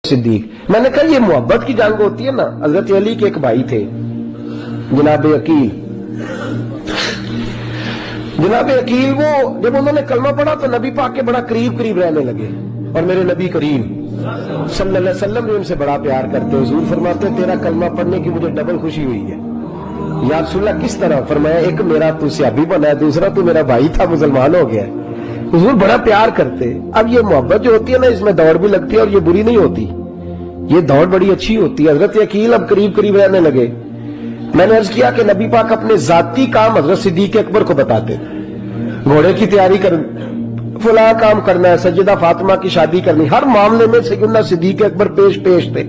صدیق. میں نے کہا یہ محبت کی جنگ ہوتی ہے نا. حضرت علی کے ایک بھائی تھے جناب عقیل. جناب عقیل وہ جب انہوں نے کلمہ پڑھا تو نبی پاک کے بڑا قریب قریب رہنے لگے, اور میرے نبی کریم صلی اللہ علیہ وسلم نے ان سے بڑا پیار کرتے. حضور فرماتے تیرا کلمہ پڑھنے کی مجھے ڈبل خوشی ہوئی ہے. یا رسول اللہ کس طرح؟ فرمایا ایک میرا تو صحابی بنا ہے, دوسرا تو میرا بھائی تھا مسلمان ہو گیا. حضور بڑا پیار کرتے. اب یہ محبت جو ہوتی ہے نا اس میں دوڑ بھی لگتی ہے اور یہ بری نہیں ہوتی, یہ دوڑ بڑی اچھی ہوتی ہے. حضرت عقیل اب قریب قریب رہنے لگے. میں نے عرض کیا کہ نبی پاک اپنے ذاتی کام حضرت صدیق اکبر کو بتاتے, گھوڑے کی تیاری کر, فلاں کام کرنا ہے, سیدہ فاطمہ کی شادی کرنی, ہر معاملے میں سیدنا صدیق اکبر پیش تھے.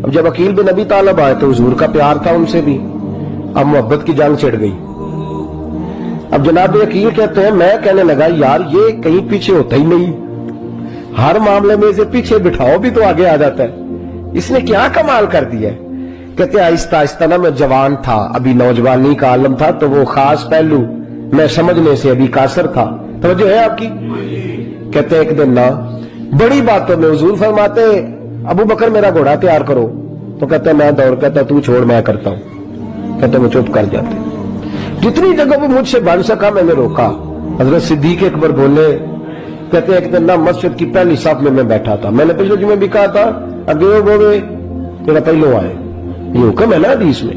اب جب عقیل بن ابی طالب آئے تو حضور کا پیار تھا ان سے بھی, اب محبت کی جنگ چھڑ گئی. اب جناب عقیل کہتے ہیں میں کہنے لگا یار یہ کہیں پیچھے ہوتا ہی نہیں, ہر معاملے میں اسے پیچھے بٹھاؤ بھی تو آگے آ جاتا ہے, اس نے کیا کمال کر دیا ہے. کہتے ہیں آہستہ آہستہ نا میں جوان تھا, ابھی نوجوانی کا عالم تھا, تو وہ خاص پہلو میں سمجھنے سے ابھی قاصر تھا. توجہ ہے آپ کی؟ کہتے ہیں ایک دن نا بڑی باتوں میں حضور فرماتے ابو بکر میرا گھوڑا تیار کرو, تو کہتے ہیں میں دوڑ, کہتا تو چھوڑ میں کرتا ہوں. کہتے ہیں وہ چپ کر جاتے. جتنی جگہ وہ مجھ سے بن سکا میں نے روکا. حضرت صدیق اکبر بولے, کہتے ہیں ایک دن نا مسجد کی پہلی صف میں بیٹھا تھا, میں نے پچھلے جمعے بھی کہا تھا اگے وہ بولے میرا پہلو آئے, یہ حکم ہے نا حدیث میں,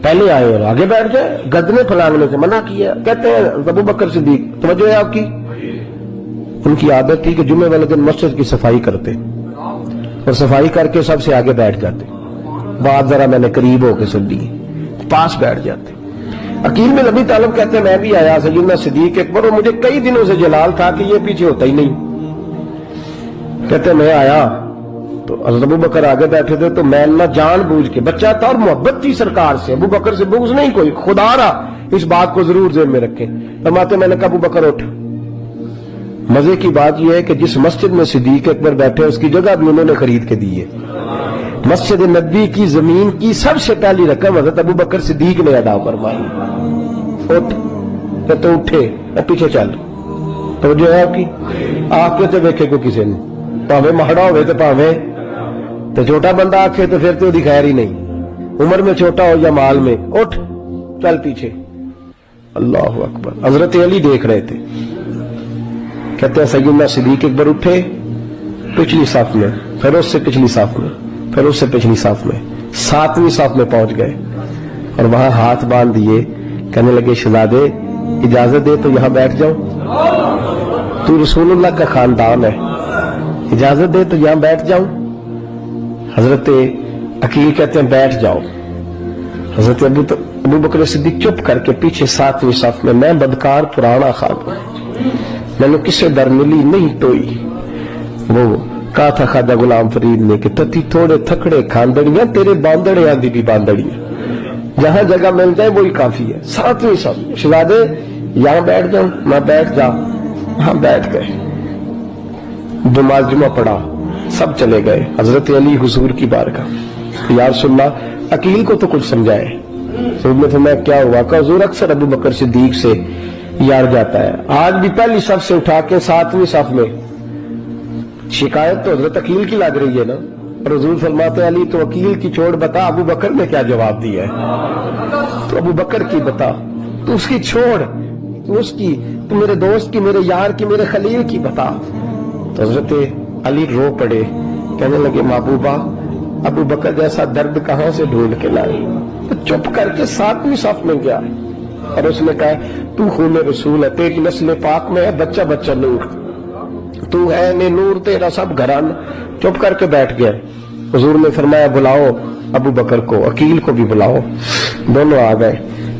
پہلے آئے اور آگے بیٹھ جائے, گدنے پھلانگنے سے منع کیا. کہتے ہیں ابو بکر صدیق, توجہ ہے آپ کی, ان کی عادت تھی کہ جمعے والے دن مسجد کی صفائی کرتے اور صفائی کر کے سب سے آگے بیٹھ جاتے. بات ذرا میں نے قریب ہو کے سن لی, پاس بیٹھ جاتے. عقیل بن ابی طالب کہتے ہیں میں بھی آیا سیدنا صدیق اکبر, اور مجھے کئی دنوں سے جلال تھا کہ یہ پیچھے ہوتا ہی نہیں. کہتے ہیں میں آیا تو حضرت ابو بکر آگے بیٹھے تھے, تو میں نہ جان بوجھ کے, بچہ تھا اور محبت تھی سرکار سے, ابو بکر سے بغض نہیں کوئی, خدا رہا اس بات کو ضرور ذہن میں رکھیں. فرماتے میں نے کہا ابو بکر اٹھ. مزے کی بات یہ ہے کہ جس مسجد میں صدیق اکبر بیٹھے اس کی جگہ بھی انہوں نے خرید کے دی ہے. مسجد نبی کی زمین کی سب سے پہلی رقم حضرت ابو بکر صدیق نے ادا فرمائی. اٹھ, کہ تو اٹھے اور پیچھے چل. تو جو ہے آپ کی آپ کے تو دیکھے کو کسی نے, پاوے مہڑا ہوئے تو پاوے تو چھوٹا بندہ آکھے تو پھر تو دی خیر ہی نہیں, عمر میں چھوٹا ہو یا مال میں. اٹھ چل پیچھے. اللہ اکبر. حضرت علی دیکھ رہے تھے. کہتے ہیں سیدنا صدیق اکبر اٹھے پچھلی صف میں, پھر اس سے پچھلی صف میں, پھر اس سے پچھلی صف میں, 7ویں صف میں پہنچ گئے اور وہاں ہاتھ باندھ دیے. کہنے لگے شہزادے اجازت دے تو یہاں بیٹھ جاؤں, تو رسول اللہ کا خاندان ہے, اجازت دے تو یہاں بیٹھ جاؤں. حضرت عقیل کہتے ہیں بیٹھ جاؤ. حضرت ابو بکر صدیق چپ کر کے پیچھے 7ویں صف میں بدکار پرانا خادم, میں نے کسے در ملی نہیں ٹوئی. وہ کہا تھا خواجہ غلام فرید نے کہ تتی تھوڑے تھکڑے کھاندڑیاں تیرے باندڑے آندھی بھی باندڑیاں, جہاں جگہ مل جائے وہی کافی ہے. 7ویں صف. شہزادے یہاں بیٹھ جاؤں. میں بیٹھ جا. ہاں بیٹھ گئے. نماز جمعہ پڑھا, سب چلے گئے. حضرت علی حضور کی بارگاہ, یا رسول اللہ عقیل کو تو کچھ سمجھائے. حضور نے فرمایا کیا ہوا؟ کہ حضور اکثر ابو بکر صدیق سے یار جاتا ہے, آج بھی پہلی صف سے اٹھا کے 7ویں صف میں. شکایت تو حضرت عقیل کی لگ رہی ہے نا, اور حضور فرماتے علی تو عقیل کی چھوڑ, بتا ابو بکر نے کیا جواب دیا ہے, تو ابو بکر کی بتا, تو اس کی چھوڑ, تو اس کی, تو میرے دوست کی, میرے یار کی, میرے خلیل کی بتا. تو حضرت علی رو پڑے, کہنے لگے محبوبہ ابو بکر جیسا درد کہاں سے ڈھونڈ کے لائے. تو چپ کر کے 7ویں صف میں گیا اور اس نے کہا تو خون رسول ہے, تیری نسل پاک میں ہے بچہ بچہ نور, تو ہے نے نور تیرا سب گھران. چپ کر کے بیٹھ گیا. حضور نے فرمایا بلاؤ ابو بکر کو, عقیل کو بھی بلاؤ. دونوں آ گئے.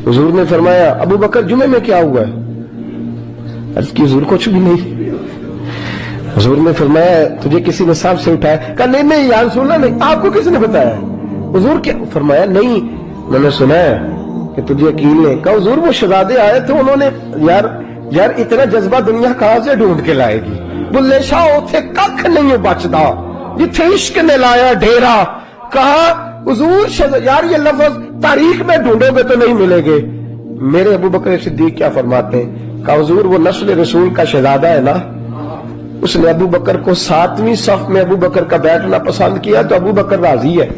حضور نے فرمایا ابو بکر جمعے میں کیا ہوا ہے؟ عرض کی حضور کچھ بھی نہیں. حضور نے فرمایا تجھے کسی نے صاحب سے اٹھایا؟ کہا نہیں یا رسول اللہ نہیں. آپ کو کس نے بتایا؟ حضور کیا فرمایا نہیں میں نے سنا ہے کہ تجھے عقیل نے. کہا حضور وہ شہزادے آئے تھے, انہوں نے یار اتنا جذبہ دنیا کہاں سے ڈھونڈ کے لائے گی. بلے شاہ اتھے ککھ نہیں بچدا جتھے عشق نے لایا ڈھیرا. کہا حضور یار یہ لفظ تاریخ میں ڈھونڈو گے تو نہیں ملے گے. میرے ابو بکر صدیق کیا فرماتے ہیں؟ کہا حضور وہ نسل رسول کا شہزادہ ہے نا, उसने अबू बकर को 7वीं सफ में अबू बकर का बैठना पसंद किया तो अबू बकर राजी है।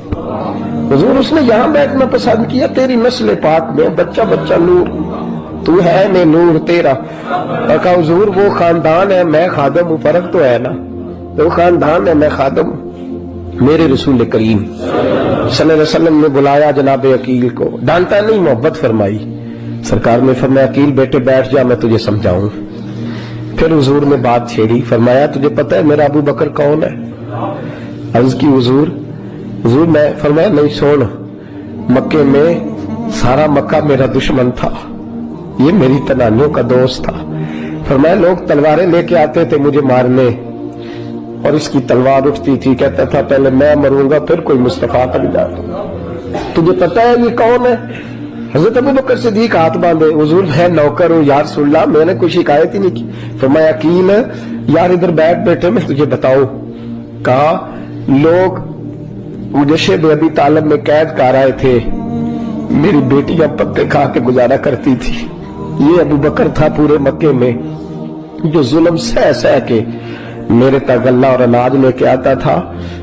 हुजूर उसने यहां बैठना पसंद किया, तेरी नस्ल पाक में बच्चा बच्चा नूर, तू है ने नूर तेरा। और कहा हुजूर वो खानदान है, मैं खादम हूं, फर्क तो है ना, वो खानदान है मैं खादम हूं। मेरे रसूल करीम सल्लल्लाहु अलैहि वसल्लम ने बुलाया जनाब अकील को, डांटा नहीं, मोहब्बत फरमाई। सरकार ने फरमाया अकील बेटे बैठ जा, मैं तुझे समझाऊं। फिर हुजूर ने बात छेड़ी, फरमाया तुझे पता है मेरा अबू बकर कौन है? अर्ज की हुजूर मैं, फरमाया नहीं सुन, मक्के में सारा मक्का मेरा दुश्मन था, ये मेरी तनानियों का दोस्त था। फरमाया लोग तलवारें लेके आते थे मुझे मारने और इसकी तलवार उठती थी, कहता था पहले मैं मरूंगा फिर कोई मुस्तफा तक जाता। तुझे पता है ये कौन है? हजरत अबू बकर सिद्दीक हाथ बांधे, हुजूर मैं नौकर हूं यार सुल्ला, मैंने कोई शिकायत ही नहीं की। फरमाया अकील यार इधर बैठ बेटे मैं तुझे बताऊं। कहा लोग मुझे शेब अबी तालिब में कैद कर आए थे, मेरी बेटियां पत्ते खा के गुजारा करती थी। ये अबू बकर था पूरे मक्के में जो जुल्म सह सह के मेरे तक गल्ला और अनाज लेके आता था।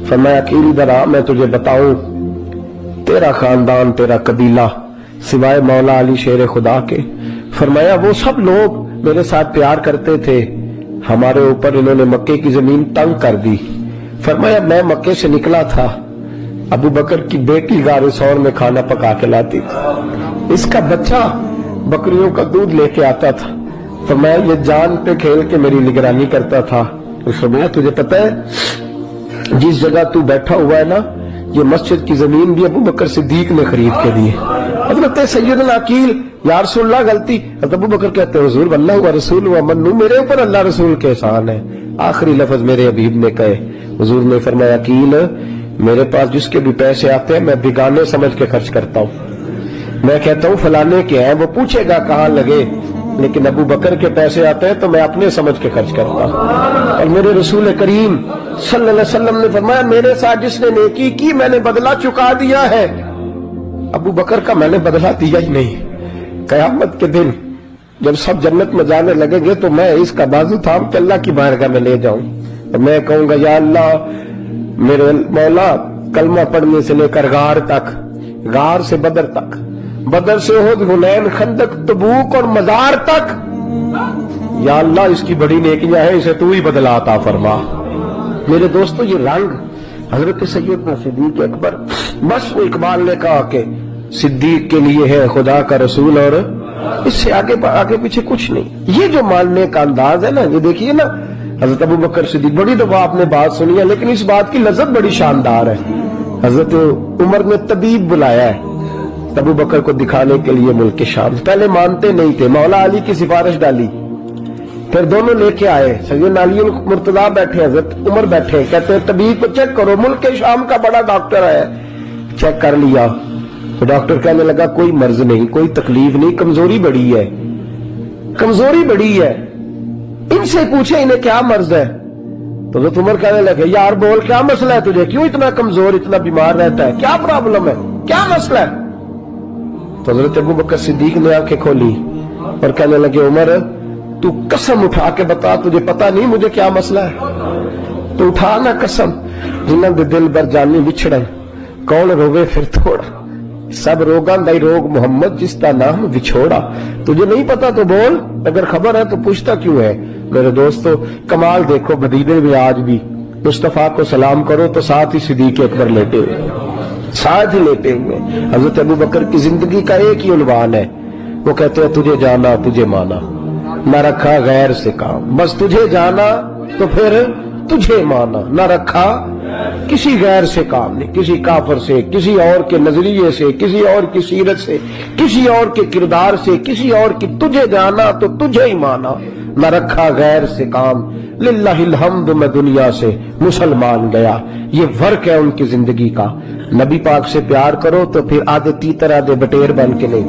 फरमाया अकील इधर आ, मैं तुझे बताऊं, तेरा खानदान तेरा कबीला सिवाय मौला अली शेर खुदा के, फरमाया वो सब लोग मेरे साथ प्यार करते थे, हमारे ऊपर इन्होंने मक्के की जमीन तंग कर दी। फरमाया मैं मक्के से निकला था, अबू बकर की बेटी गारे सौर में खाना पका के लाती थी, इसका बच्चा बकरियों का दूध लेके आता था। फरमाया ये जान पे खेल के मेरी निगरानी करता था। तो फरमाया तुझे पता है जिस जगह तू बैठा हुआ है ना, ये मस्जिद की जमीन भी अबू बकर सिद्दीक ने खरीद के दी। हजरत सैयदना अकील या रसूलल्लाह गलती, अबू बकर कहते हैं हुजूर अल्लाह हुआ रसूल हुआ मन्नू, मेरे ऊपर अल्लाह रसूल के एहसान है। आखिरी लफ्ज मेरे हबीब ने कहे। हुजूर ने फरमाया अकील मेरे पास जिसके भी पैसे आते हैं मैं बिगाने समझ के खर्च करता हूँ। मैं कहता हूँ फलाने के हैं, वो पूछेगा कहाँ लगे, लेकिन अबू बकर के पैसे आते हैं तो मैं अपने समझ के खर्च करता हूँ। और मेरे रसूल करीम सल्लल्लाहु अलैहि वसल्लम ने फरमाया मेरे साथ जिसने नेकी की मैंने बदला चुका दिया है, अबू बकर का मैंने बदला दिया ही नहीं। कयामत के दिन जब सब जन्नत में जाने लगेंगे तो मैं इसका बाजू थाम के अल्लाह की बारगाह में ले जाऊं और मैं कहूंगा या अल्लाह मेरे मौला कलमा पढ़ने से लेकर गार तक, गार से बदर तक, बदर से उहद हुनैन खंदक तबूक और मजार तक, या अल्लाह इसकी बड़ी नेकियां हैं, इसे तू ही बदला अता फरमा। मेरे दोस्तों ये रंग हजरत सैयदना सिद्दीक अकबर, बस वो इकबाल ने कहा कि सिद्दीक के लिए है खुदा का रसूल और इससे आगे पीछे कुछ नहीं। ये जो मानने का अंदाज है ना, ये देखिए ना हजरत अबू बकर सिद्दीक, बड़ी दफा आपने बात सुनी है लेकिन इस बात की लज्जत बड़ी शानदार है। हजरत उमर ने तबीब बुलाया है अबू बकर को दिखाने के लिए मुल्क शाम, पहले मानते नहीं थे, मौला अली की सिफारिश डाली, फिर दोनों लेके आए, सैयदना अली मुर्तजा बैठे, हजरत उमर बैठे, कहते हैं तबीब को चेक करो, मुल्क शाम का बड़ा डॉक्टर है। चेक कर लिया तो डॉक्टर कहने लगा कोई मर्ज नहीं, कोई तकलीफ नहीं, कमजोरी बड़ी है, कमजोरी बड़ी है, इनसे पूछे इन्हें क्या मर्ज है। तो हजरत उमर कहने लगे यार बोल क्या मसला है तुझे, क्यों इतना कमजोर इतना बीमार रहता है, क्या प्रॉब्लम है, क्या मसला है। तो हजरत अबू बकर सिद्दीक ने आंखें खोली और कहने लगे उमर तू कसम उठा के बता, तुझे पता नहीं मुझे क्या मसला है, तो उठा ना कसम, जिन्हों दे दिल बर जानी विछड़न कौन रोवे फिर थोड़ा, सब रोगां दा रोग मोहम्मद जिसका नाम विछोड़ा। तुझे नहीं पता तो बोल, अगर खबर है तो पूछता क्यों है। मेरे दोस्तों कमाल देखो, मदीने में आज भी मुस्तफा को सलाम करो तो साथ ही सिद्दीक अकबर लेटे हुए, साथ ही लेटे हुए। हजरत अबू बकर की जिंदगी का एक ही उन्वान है, वो कहते हैं तुझे जाना तुझे माना, न रखा गैर से काम, बस तुझे जाना तो फिर तुझे माना, न रखा किसी गैर से काम नहीं, किसी काफर से, किसी और के नजरिए से, किसी और की सीरत से, किसी और के किरदार से, किसी और की, तुझे जाना तो तुझे ही माना, न रखा गैर से काम, लिल्लाहिल हम्द मैं दुनिया से मुसलमान गया। ये फर्क है उनकी जिंदगी का। नबी पाक से प्यार करो तो फिर आधे तीतर आधे बटेर बन के नहीं,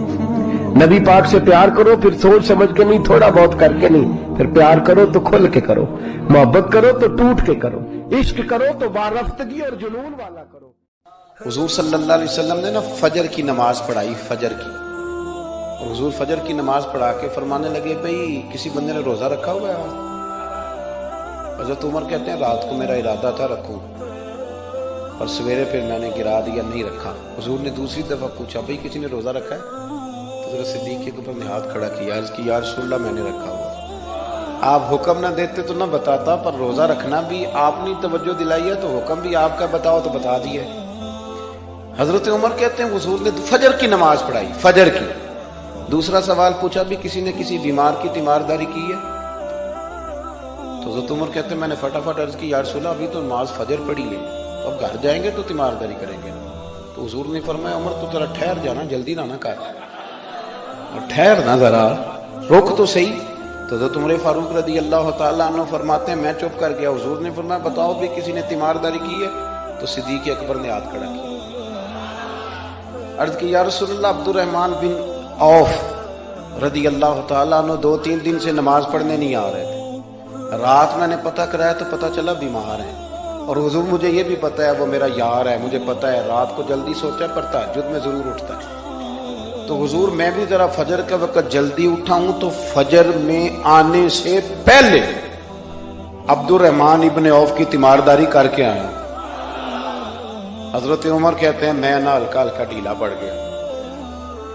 नबी पाक से प्यार करो फिर सोच समझ के नहीं, थोड़ा बहुत करके नहीं, फिर प्यार करो तो खुल के करो, मोहब्बत करो तो टूट के करो, इश्क करो तो वारफ्तगी और जुनून वाला करो। हुजूर सल्लल्लाहु अलैहि वसल्लम ने ना फजर की नमाज पढ़ाई, फजर की, और हुजूर फजर की नमाज पढ़ा के फरमाने लगे भाई किसी बंदे ने रोजा रखा हुआ है, हजरत उमर कहते हैं रात को मेरा इरादा था रखूं, और सवेरे फिर मैंने गिरा दिया, नहीं रखा। हुजूर ने दूसरी दफा पूछा भाई किसी ने रोजा रखा है? तो हजरत सिद्दीक के ऊपर में हाथ खड़ा किया, अर्ज की या रसूलल्लाह मैंने रखा हुआ। आप हुक्म ना देते तो ना बताता, पर रोजा रखना भी आपने तवज्जो दिलाई है तो हुक्म भी आपका, बताओ तो बता दिया। हजरत उमर कहते हैं हुजूर ने फजर की नमाज पढ़ाई, फजर की। दूसरा सवाल पूछा भी किसी ने किसी बीमार की तीमारदारी की है? तो हजरत उमर कहते हैं मैंने फटाफट अर्ज की या रसूलल्लाह अभी तो नमाज फजर पढ़ी है, अब घर जाएंगे तो तीमारदारी करेंगे। तो हुजूर ने फरमाया उमर तो जरा ठहर जाना, जल्दी ना कर, और ठहर ना जरा, रुक तो सही। तो हजरत उमर फारूक रदी अल्लाह तआला अन्हु फरमाते हैं मैं चुप कर गया। हुजूर ने फरमाया बताओ भी किसी ने तीमारदारी की है? तो सिद्दीक अकबर ने हाथ खड़ा किया, अर्ज की या रसूलल्लाह अब्दुर्रहमान बिन औफ रदी अल्लाह तआला अन्हु 2-3 दिन से नमाज पढ़ने नहीं आ रहे थे। रात मैंने पता कराया तो पता चला बीमार है, और हुजूर मुझे ये भी पता है वो मेरा यार है, मुझे पता है रात को जल्दी सोता है पर तहज्जुद में जरूर उठता है। तो हुजूर मैं भी जरा फजर के वक्त जल्दी उठा हूं, तो फजर में आने से पहले अब्दुर्रहमान इब्ने औफ की तीमारदारी करके आया। हजरत उमर कहते हैं मैं ना हल्का हल्का ढीला पड़ गया।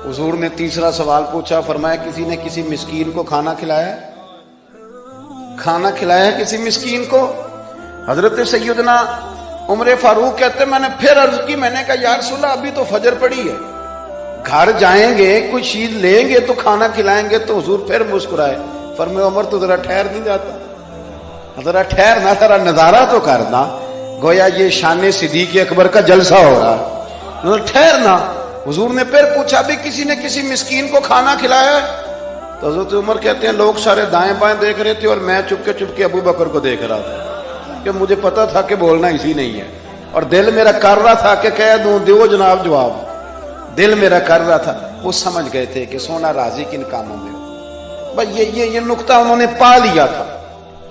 हुजूर ने तीसरा सवाल पूछा, फरमाया किसी ने किसी मिस्कीन को खाना खिलाया? खाना खिलाया किसी मिस्कीन को? हजरत सैयदना उमर फारूक कहते मैंने फिर अर्ज की, मैंने कहा या रसूलल्लाह अभी तो फजर पड़ी है, घर जाएंगे कोई चीज लेंगे तो खाना खिलाएंगे। तो हुजूर फिर मुस्कुराए, फरमाया उमर तो जरा ठहर नहीं जाता, जरा ठहर ना, जरा नजारा तो करना, गोया ये शान सिद्दीक अकबर का जलसा हो रहा है, ठहर ना। हुजूर ने फिर पूछा भी किसी ने किसी मिस्कीन को खाना खिलाया? तो हजरत उमर कहते हैं लोग सारे दाएं बाएं देख रहे थे और मैं चुपके अबू बकर को देख रहा था, कि मुझे पता था कि बोलना इसी नहीं है, और दिल मेरा कर रहा था कि कह दूं दो जनाब जवाब, दिल मेरा कर रहा था। वो समझ गए थे कि सोना राजी किन कामों में हो, बस ये नुक्ता उन्होंने पा लिया था।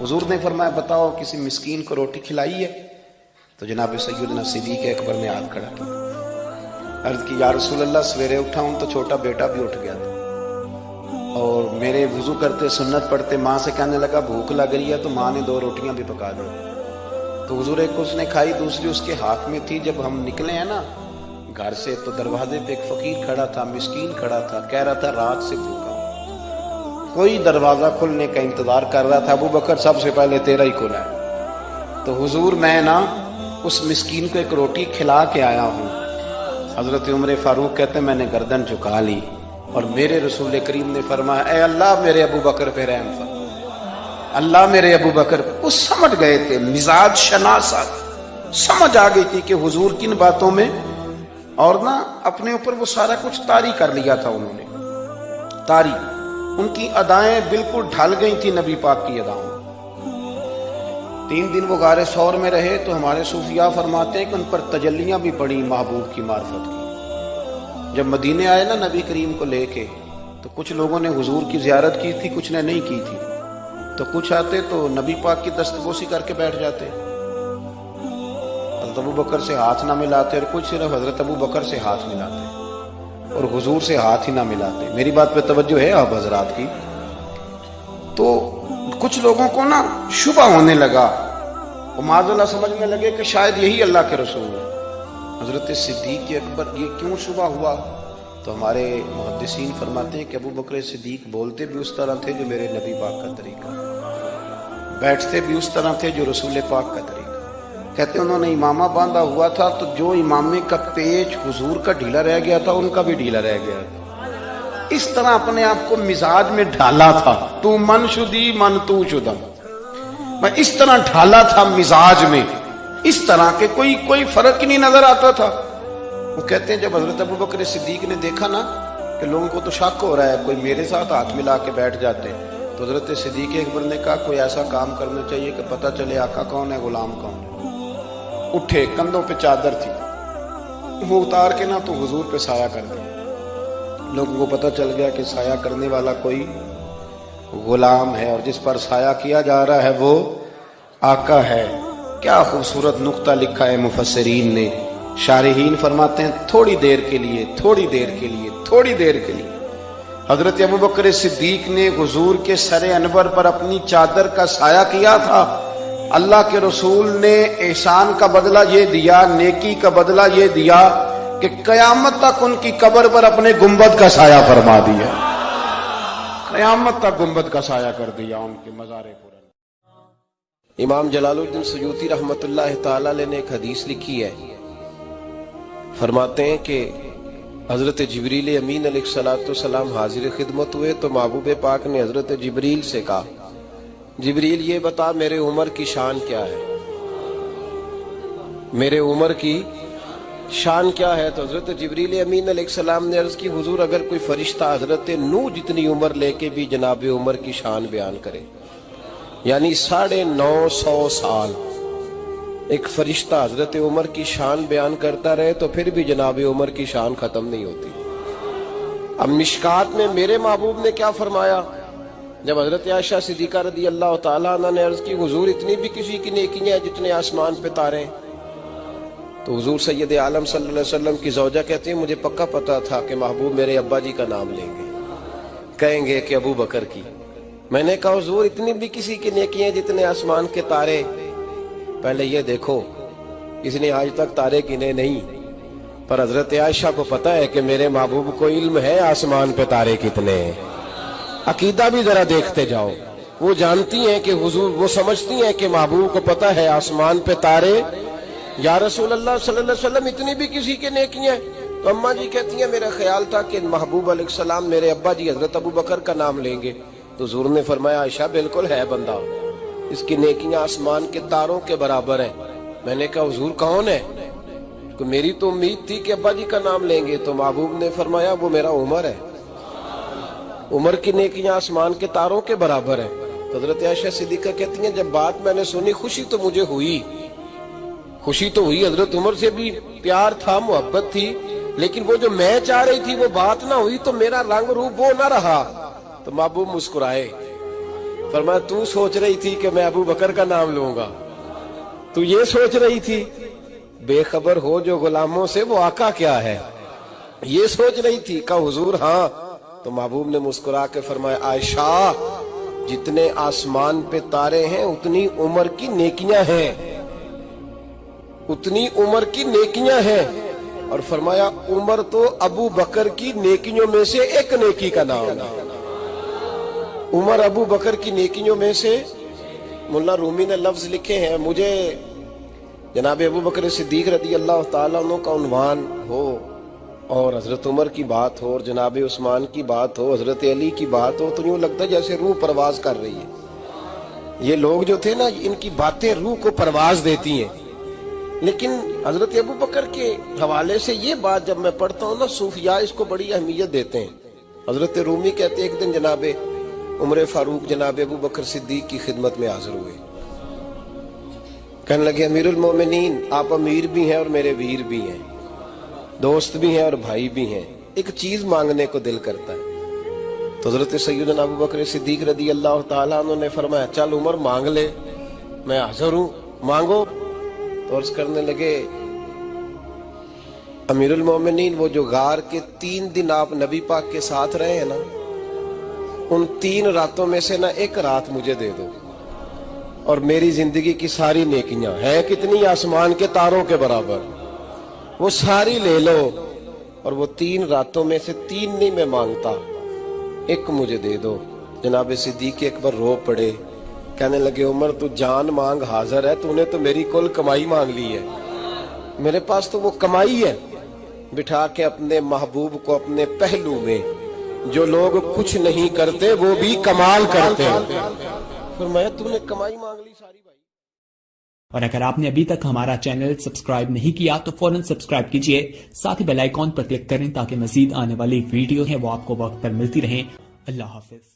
हुजूर ने फरमाया बताओ किसी मिस्कीन को रोटी खिलाई है? तो जनाब सैयदना सिद्दीक अकबर ने हाथ खड़ा किया, अर्ज की या रसूलल्लाह सवेरे उठा हूं तो छोटा बेटा भी उठ गया था, और मेरे वुजू करते सुन्नत पढ़ते माँ से कहने लगा भूख लग रही है, तो माँ ने 2 रोटियां भी पका दी। तो हुजूर एक उसने खाई, दूसरी उसके हाथ में थी। जब हम निकले हैं ना घर से, तो दरवाजे पे एक फकीर खड़ा था, मिस्कीन खड़ा था, कह रहा था रात से भूखा, कोई दरवाजा खुलने का इंतजार कर रहा था। अबू बकर सबसे पहले तेरा ही खुला है। तो हुजूर मैं ना उस मिस्कीन को एक रोटी खिला के आया हूँ। हजरत उमर फारूक कहते हैं मैंने गर्दन झुका ली, और मेरे रसूल करीम ने फरमाया ऐ अल्लाह मेरे अबू बकर पे रहम फरमा, अल्लाह मेरे अबू बकर। वो समझ गए थे, मिजाज शनासा समझ आ गई थी कि हुजूर किन बातों में, और ना अपने ऊपर वो सारा कुछ तारी कर लिया था उन्होंने, तारी। उनकी अदाएं बिल्कुल ढल गई थी नबी पाक की अदाओं। 3 दिन वो गारे सौर में रहे, तो हमारे सूफिया फरमाते हैं कि उन पर तजल्लियां भी पड़ी महबूब की मार्फत की। जब मदीने आए ना नबी करीम को लेके, तो कुछ लोगों ने हुजूर की जियारत की थी, कुछ ने नहीं की थी। तो कुछ आते तो नबी पाक की दस्तबोसी करके बैठ जाते, हजरत अबू बकर से हाथ ना मिलाते, और कुछ सिर्फ हजरत अबू बकर से हाथ मिलाते और हुजूर से हाथ ही ना मिलाते। मेरी बात पे तवज्जो है आप हजरात की? तो कुछ लोगों को ना शुबा होने लगा, वो माज़अल्लाह समझने लगे कि शायद यही अल्लाह के रसूल है। हजरत सिद्दीक अकबर ये क्यों शुबा हुआ? तो हमारे मुहद्दिसीन फरमाते हैं कि अबू बकर सिद्दीक बोलते भी उस तरह थे जो मेरे नबी पाक का तरीका, बैठते भी उस तरह थे जो रसूल पाक का तरीका। कहते उन्होंने इमामा बांधा हुआ था, तो जो इमामे का पेच हुजूर का ढीला रह गया था उनका भी ढीला रह गया था। इस तरह अपने आप को मिजाज में ढाला था, तू मन शुदी मन तू शुदम, मैं इस तरह ढाला था मिजाज में, इस तरह के कोई फर्क ही नहीं नजर आता था। वो कहते हैं जब हजरत अबू बकर सिद्दीक ने देखा ना कि लोगों को तो शक हो रहा है, कोई मेरे साथ हाथ मिला के बैठ जाते, तो हजरत सिद्दीक अकबर ने कहा कोई ऐसा काम करना चाहिए कि पता चले आका कौन है गुलाम कौन है। उठे, कंधों पे चादर थी, वो उतार के ना तो हुजूर पे साया कर दिया। लोगों को पता चल गया कि साया करने वाला कोई गुलाम है, और जिस पर साया किया जा रहा है वो आका है। क्या खूबसूरत नुक्ता लिखा है मुफस्सिरीन ने। शारिहीन फरमाते हैं थोड़ी देर के लिए हजरत अबू बकर सिद्दीक ने हुजूर के सरे अनवर पर अपनी चादर का साया किया था, اللہ کے رسول نے احسان کا بدلہ یہ دیا, نیکی کا بدلہ یہ دیا کہ قیامت تک ان کی قبر پر اپنے گنبد کا سایہ فرما دیا, قیامت تک گنبد کا سایہ کر دیا ان کے مزار پر. امام جلال الدین سیوطی رحمت اللہ تعالی علیہ نے ایک حدیث لکھی ہے, فرماتے ہیں کہ حضرت جبریل امین علیہ الصلوۃ والسلام حاضر خدمت ہوئے تو محبوب پاک نے حضرت جبریل سے کہا, جبریل یہ بتا میرے عمر کی شان کیا ہے, میرے عمر کی شان کیا ہے. تو حضرت جبریل امین علیہ السلام نے عرض کی, حضور اگر کوئی فرشتہ حضرت نوح جتنی عمر لے کے بھی جناب عمر کی شان بیان کرے, یعنی 950 سال ایک فرشتہ حضرت عمر کی شان بیان کرتا رہے تو پھر بھی جناب عمر کی شان ختم نہیں ہوتی. اب مشکات میں میرے محبوب نے کیا فرمایا, جب حضرت عائشہ صدیقہ رضی اللہ تعالیٰ عنہ نے عرض کی, حضور اتنی بھی کسی کی نیکیاں ہیں جتنے آسمان پہ تارے ہیں. تو حضور سید عالم صلی اللہ علیہ وسلم کی زوجہ کہتے ہیں, مجھے پکا پتا تھا کہ محبوب میرے ابا جی کا نام لیں گے, کہیں گے کہ ابو بکر کی. میں نے کہا حضور اتنی بھی کسی کی نیکیاں جتنے آسمان کے تارے, پہلے یہ دیکھو اس نے آج تک تارے گنے نہیں, پر حضرت عائشہ کو پتا ہے کہ میرے محبوب کو علم ہے آسمان پہ تارے کتنے ہیں. عقیدہ بھی ذرا دیکھتے جاؤ, وہ جانتی ہیں کہ حضور, وہ سمجھتی ہیں کہ محبوب کو پتا ہے آسمان پہ تارے. یا رسول اللہ صلی اللہ علیہ وسلم اتنی بھی کسی کے نیکیاں ہیں. تو اماں جی کہتی ہیں میرا خیال تھا کہ محبوب علیہ السلام میرے ابا جی حضرت ابو بکر کا نام لیں گے. تو حضور نے فرمایا, عائشہ بالکل ہے بندہ, اس کی نیکیاں آسمان کے تاروں کے برابر ہیں. میں نے کہا حضور کون ہے, تو میری تو امید تھی کہ ابا جی کا نام لیں گے. تو محبوب نے فرمایا وہ میرا عمر ہے, عمر کی نیکیاں آسمان کے تاروں کے برابر ہیں. تو حضرت عائشہ صدیقہ کہتی ہیں جب بات میں نے سنی خوشی تو مجھے ہوئی, خوشی تو ہوئی, حضرت عمر سے بھی پیار تھا, محبت تھی, لیکن وہ جو میں چاہ رہی تھی وہ بات نہ ہوئی تو میرا رنگ روپ وہ نہ رہا. تو محبوب مسکرائے, فرمایا تو سوچ رہی تھی کہ میں ابو بکر کا نام لوں گا, تو یہ سوچ رہی تھی, بے خبر ہو جو غلاموں سے وہ آقا کیا ہے, یہ سوچ رہی تھی. کہا حضور ہاں. تو محبوب نے مسکرا کے فرمایا, عائشہ جتنے آسمان پہ تارے ہیں اتنی عمر کی نیکیاں ہیں, اتنی عمر کی نیکیاں ہیں. اور فرمایا عمر تو ابو بکر کی نیکیوں میں سے ایک نیکی کا نام ہے, عمر ابو بکر کی نیکیوں میں سے. مولانا رومی نے لفظ لکھے ہیں, مجھے جناب ابو بکر صدیق رضی اللہ تعالیٰ عنہ کا عنوان ہو اور حضرت عمر کی بات ہو اور جناب عثمان کی بات ہو, حضرت علی کی بات ہو, تو یوں لگتا ہے جیسے روح پرواز کر رہی ہے. یہ لوگ جو تھے نا, ان کی باتیں روح کو پرواز دیتی ہیں. لیکن حضرت ابو بکر کے حوالے سے یہ بات جب میں پڑھتا ہوں نا, صوفیاء اس کو بڑی اہمیت دیتے ہیں. حضرت رومی کہتے ہیں ایک دن جناب عمر فاروق جناب ابو بکر صدیق کی خدمت میں حاضر ہوئے, کہنے لگے امیر المومنین آپ امیر بھی ہیں اور میرے ویر بھی ہیں, دوست بھی ہیں اور بھائی بھی ہیں, ایک چیز مانگنے کو دل کرتا ہے. تو حضرت سیدنا ابو بکر صدیق رضی اللہ تعالیٰ عنہ نے فرمایا چل عمر مانگ لے, میں حاضر ہوں, مانگو. تو عرض کرنے لگے امیر المومنین وہ جو غار کے 3 دن آپ نبی پاک کے ساتھ رہے ہیں نا, ان 3 راتوں میں سے نا ایک رات مجھے دے دو, اور میری زندگی کی ساری نیکیاں ہیں کتنی آسمان کے تاروں کے برابر, وہ ساری لے لو, اور وہ 3 راتوں میں سے 3 نہیں میں مانگتا, ایک مجھے دے دو. جناب صدیق اکبر رو پڑے, کہنے لگے عمر تو جان مانگ حاضر ہے, تو نے تو میری کل کمائی مانگ لی ہے, میرے پاس تو وہ کمائی ہے. بٹھا کے اپنے محبوب کو اپنے پہلو میں, جو لوگ کچھ نہیں کرتے وہ بھی کمال کرتے ہیں, فرمایا تو نے کمائی مانگ لی ساری بھائی. اور اگر آپ نے ابھی تک ہمارا چینل سبسکرائب نہیں کیا تو فوراً سبسکرائب کیجئے, ساتھ ہی بیل آئیکن پر کلک کریں تاکہ مزید آنے والی ویڈیو ہیں وہ آپ کو وقت پر ملتی رہیں. اللہ حافظ.